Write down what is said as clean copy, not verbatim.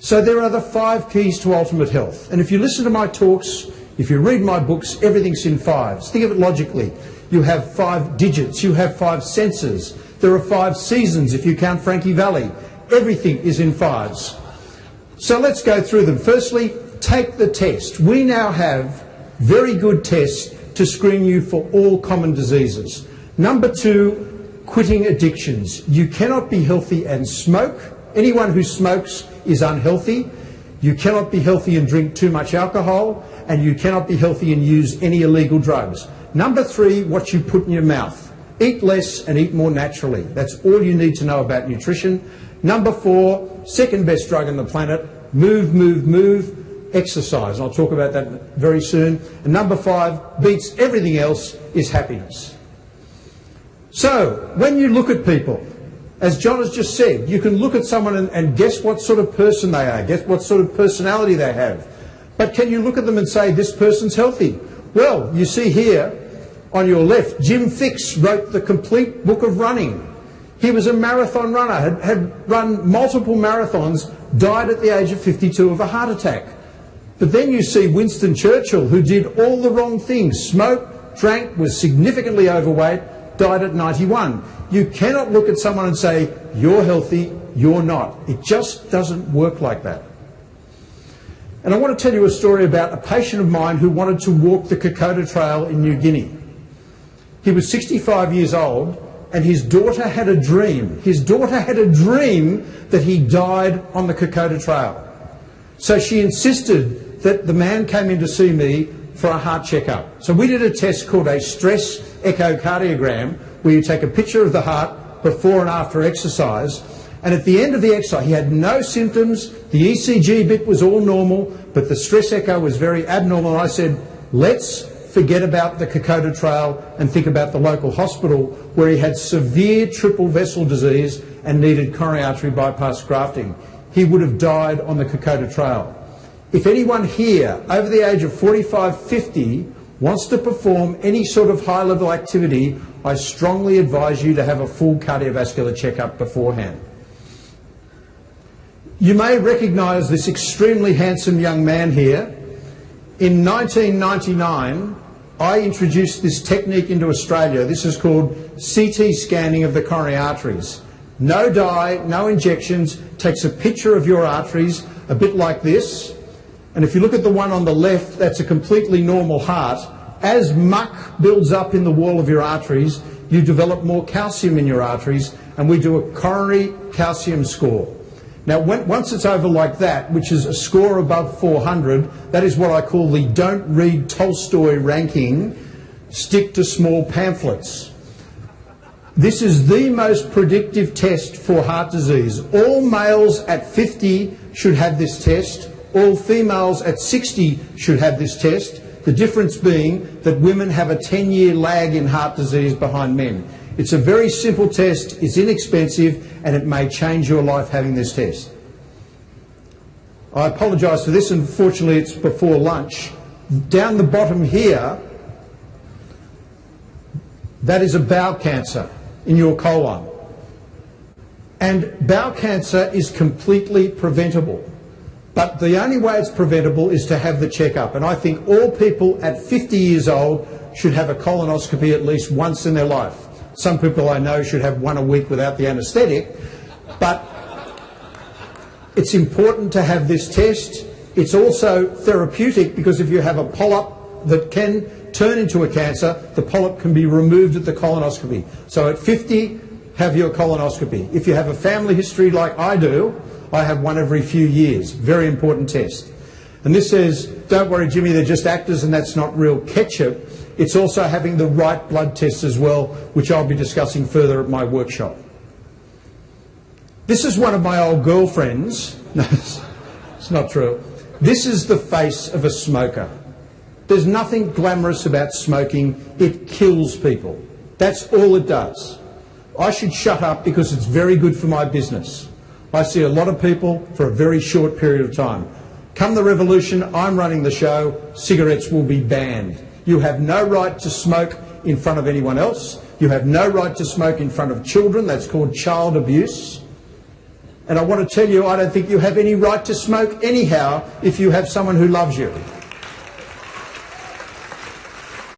So there are the 5 keys to ultimate health. And if you listen to my talks, if you read my books, everything's in 5s. Think of it logically. You have 5 digits, you have 5 senses. There are 5 seasons if you count Frankie Valley. Everything is in 5s. So let's go through them. Firstly, take the test. We now have very good tests to screen you for all common diseases. Number 2, quitting addictions. You cannot be healthy and smoke. Anyone who smokes is unhealthy. You cannot be healthy and drink too much alcohol, and you cannot be healthy and use any illegal drugs. Number 3, what you put in your mouth. Eat less and eat more naturally. That's all you need to know about nutrition. Number 4, second best drug on the planet, move, move, move. Exercise. I'll talk about that very soon. And number 5, beats everything else, is happiness. So, when you look at people, as John has just said, you can look at someone and guess what sort of person they are, guess what sort of personality they have. But can you look at them and say, this person's healthy? Well, you see here, on your left, Jim Fix wrote the complete book of running. He was a marathon runner, had run multiple marathons, died at the age of 52 of a heart attack. But then you see Winston Churchill, who did all the wrong things, smoked, drank, was significantly overweight, died at 91. You cannot look at someone and say, you're healthy, you're not. It just doesn't work like that. And I want to tell you a story about a patient of mine who wanted to walk the Kokoda Trail in New Guinea. He was 65 years old, and his daughter had a dream. His daughter had a dream that he died on the Kokoda Trail. So she insisted that the man came in to see me for a heart checkup. So we did a test called a stress echocardiogram, where you take a picture of the heart before and after exercise. And at the end of the exercise, he had no symptoms. The ECG bit was all normal, but the stress echo was very abnormal. And I said, let's forget about the Kokoda Trail and think about the local hospital, where he had severe triple vessel disease and needed coronary artery bypass grafting. He would have died on the Kokoda Trail. If anyone here over the age of 45, 50 wants to perform any sort of high-level activity, I strongly advise you to have a full cardiovascular checkup beforehand. You may recognise this extremely handsome young man here. In 1999, I introduced this technique into Australia. This is called CT scanning of the coronary arteries. No dye, no injections, takes a picture of your arteries, a bit like this. And if you look at the one on the left, that's a completely normal heart. As muck builds up in the wall of your arteries, you develop more calcium in your arteries, and we do a coronary calcium score. Now, once it's over like that, which is a score above 400, that is what I call the don't read Tolstoy ranking, stick to small pamphlets. This is the most predictive test for heart disease. All males at 50 should have this test. All females at 60 should have this test. The difference being that women have a 10-year lag in heart disease behind men. It's a very simple test, it's inexpensive, and it may change your life having this test. I apologise for this, and fortunately it's before lunch. Down the bottom here, that is a bowel cancer in your colon. And bowel cancer is completely preventable. But the only way it's preventable is to have the checkup. And I think all people at 50 years old should have a colonoscopy at least once in their life. Some people I know should have one a week without the anaesthetic. But it's important to have this test. It's also therapeutic, because if you have a polyp that can turn into a cancer, the polyp can be removed at the colonoscopy. So at 50, have your colonoscopy. If you have a family history like I do, I have one every few years. Very important test. And this says, don't worry, Jimmy, they're just actors and that's not real ketchup. It's also having the right blood tests as well, which I'll be discussing further at my workshop. This is one of my old girlfriends. No, it's not true. This is the face of a smoker. There's nothing glamorous about smoking. It kills people. That's all it does. I should shut up because it's very good for my business. I see a lot of people for a very short period of time. Come the revolution, I'm running the show, cigarettes will be banned. You have no right to smoke in front of anyone else. You have no right to smoke in front of children. That's called child abuse. And I want to tell you, I don't think you have any right to smoke anyhow if you have someone who loves you.